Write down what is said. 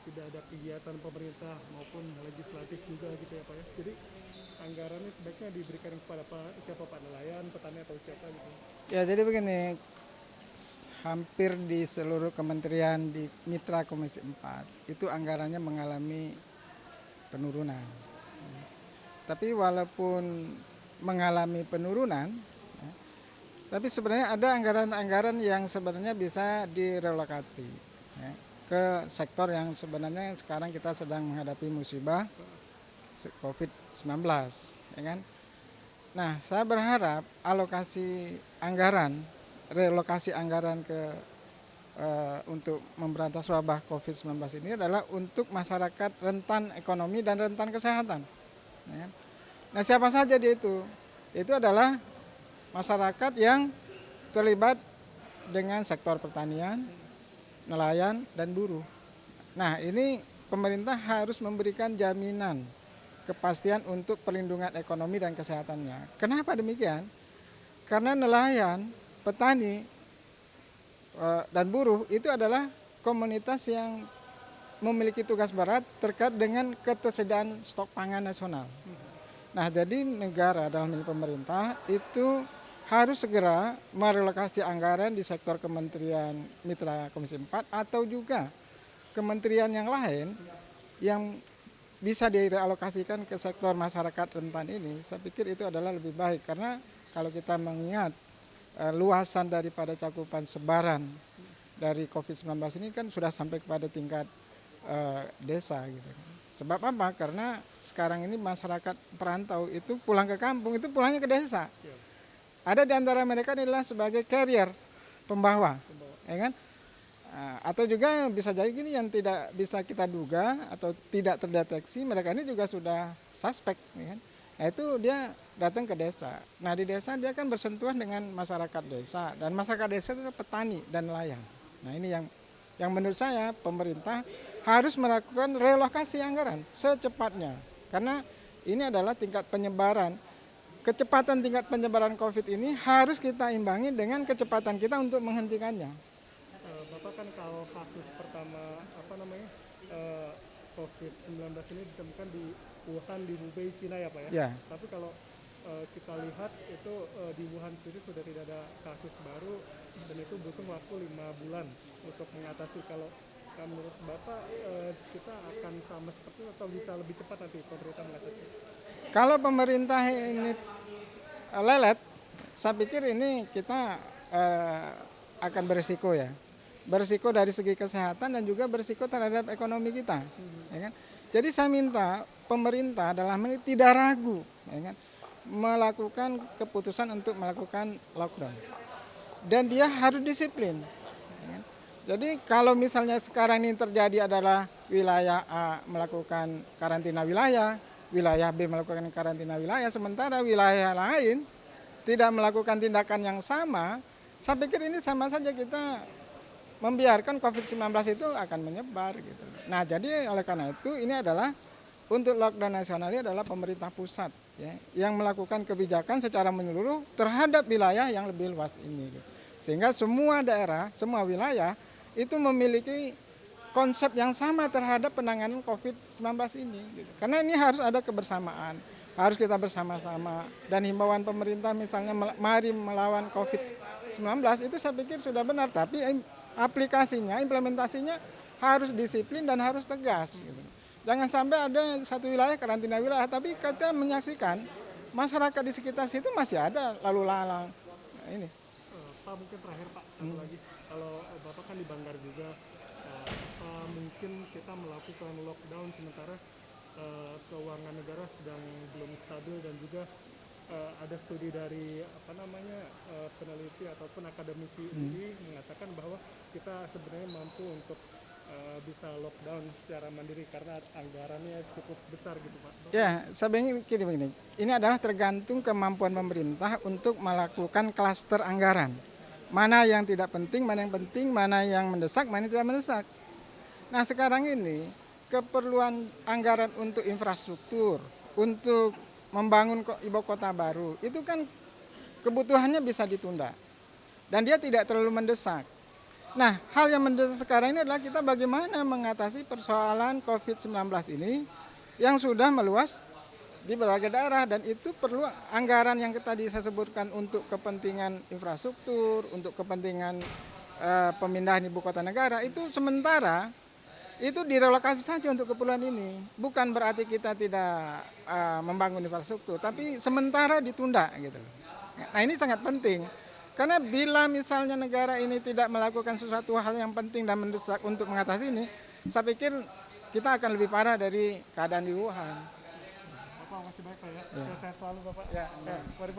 tidak ada kegiatan pemerintah maupun legislatif juga gitu ya Pak ya. Jadi anggarannya sebaiknya diberikan kepada siapa Pak, nelayan, petani atau siapa gitu. Ya, jadi begini, hampir di seluruh kementerian di Mitra Komisi 4 itu anggarannya mengalami penurunan. Tapi walaupun mengalami penurunan, ya, tapi sebenarnya ada anggaran-anggaran yang sebenarnya bisa direlokasi, ya, ke sektor yang sebenarnya sekarang kita sedang menghadapi musibah COVID-19, ya kan? Nah, saya berharap alokasi anggaran, relokasi anggaran untuk memberantas wabah COVID-19 ini adalah untuk masyarakat rentan ekonomi dan rentan kesehatan. Ya kan? Nah, siapa saja dia itu? Itu adalah masyarakat yang terlibat dengan sektor pertanian, nelayan, dan buruh. Nah, ini pemerintah harus memberikan jaminan kepastian untuk perlindungan ekonomi dan kesehatannya. Kenapa demikian? Karena nelayan, petani, dan buruh itu adalah komunitas yang memiliki tugas berat terkait dengan ketersediaan stok pangan nasional. Nah, jadi negara dalam hal ini pemerintah itu harus segera merelokasi anggaran di sektor Kementerian Mitra Komisi 4 atau juga kementerian yang lain yang bisa direalokasikan ke sektor masyarakat rentan ini. Saya pikir itu adalah lebih baik karena kalau kita mengingat luasan daripada cakupan sebaran dari COVID-19 ini kan sudah sampai kepada tingkat desa gitu. Sebab apa? Karena sekarang ini masyarakat perantau itu pulang ke kampung itu pulangnya ke desa. Ada di antara mereka adalah sebagai carrier, pembawa, ya kan? Atau juga bisa jadi gini yang tidak bisa kita duga atau tidak terdeteksi, mereka ini juga sudah suspek, ya kan? Nah, itu dia datang ke desa. Nah, di desa dia kan bersentuhan dengan masyarakat desa dan masyarakat desa itu adalah petani dan nelayan. Nah, ini yang menurut saya pemerintah harus melakukan relokasi anggaran secepatnya karena ini adalah tingkat penyebaran. Kecepatan tingkat penyebaran COVID ini harus kita imbangi dengan kecepatan kita untuk menghentikannya. Bapak kan kalau kasus pertama COVID-19 ini ditemukan di Wuhan di Hubei Cina ya Pak ya. Ya. Tapi kalau kita lihat itu di Wuhan sendiri sudah tidak ada kasus baru dan itu butuh waktu 5 bulan untuk mengatasi. Kalau menurut Bapak kita akan sama seperti itu atau bisa lebih cepat nanti pemerintah mengatasi? Kalau pemerintah ini lelet, saya pikir ini kita akan berisiko ya. Berisiko dari segi kesehatan dan juga berisiko terhadap ekonomi kita. Ya kan? Jadi saya minta pemerintah dalam ini tidak ragu, ya kan, melakukan keputusan untuk melakukan lockdown. Dan dia harus disiplin. Ya kan? Jadi kalau misalnya sekarang ini terjadi adalah wilayah A melakukan karantina wilayah B melakukan karantina wilayah, sementara wilayah lain tidak melakukan tindakan yang sama, saya pikir ini sama saja kita membiarkan COVID-19 itu akan menyebar gitu. Nah, jadi oleh karena itu ini adalah untuk lockdown nasional ini adalah pemerintah pusat ya, yang melakukan kebijakan secara menyeluruh terhadap wilayah yang lebih luas ini. Gitu. Sehingga semua daerah, semua wilayah itu memiliki konsep yang sama terhadap penanganan COVID-19 ini. Gitu. Karena ini harus ada kebersamaan, harus kita bersama-sama. Dan himbauan pemerintah misalnya mari melawan COVID-19 itu saya pikir sudah benar, tapi aplikasinya, implementasinya harus disiplin dan harus tegas. Gitu. Jangan sampai ada satu wilayah karantina wilayah, tapi kita menyaksikan masyarakat di sekitar situ masih ada lalu lalang. Nah, ini. Pak mungkin terakhir Pak satu lagi, kalau Bapak kan di Banggar juga, mungkin kita melakukan lockdown sementara keuangan negara sedang belum stabil dan juga ada studi dari peneliti ataupun akademisi UI mengatakan bahwa kita sebenarnya mampu untuk bisa lockdown secara mandiri karena anggarannya cukup besar gitu Pak. Ya, saya begini. Ini adalah tergantung kemampuan pemerintah untuk melakukan klaster anggaran. Mana yang tidak penting, mana yang penting, mana yang mendesak, mana yang tidak mendesak. Nah, sekarang ini keperluan anggaran untuk infrastruktur, untuk membangun ibu kota baru, itu kan kebutuhannya bisa ditunda. Dan dia tidak terlalu mendesak. Nah, hal yang mendesak sekarang ini adalah kita bagaimana mengatasi persoalan COVID-19 ini yang sudah meluas di berbagai daerah, dan itu perlu anggaran yang tadi saya sebutkan untuk kepentingan infrastruktur, untuk kepentingan pemindahan ibu kota negara, itu sementara itu direlokasi saja untuk keperluan ini. Bukan berarti kita tidak membangun infrastruktur, tapi sementara ditunda gitu. Nah, ini sangat penting. Karena bila misalnya negara ini tidak melakukan sesuatu hal yang penting dan mendesak untuk mengatasi ini, saya pikir kita akan lebih parah dari keadaan di Wuhan. Bapak masih baik Pak ya. Ya. Sehat selalu Bapak. Ya, Ya, mari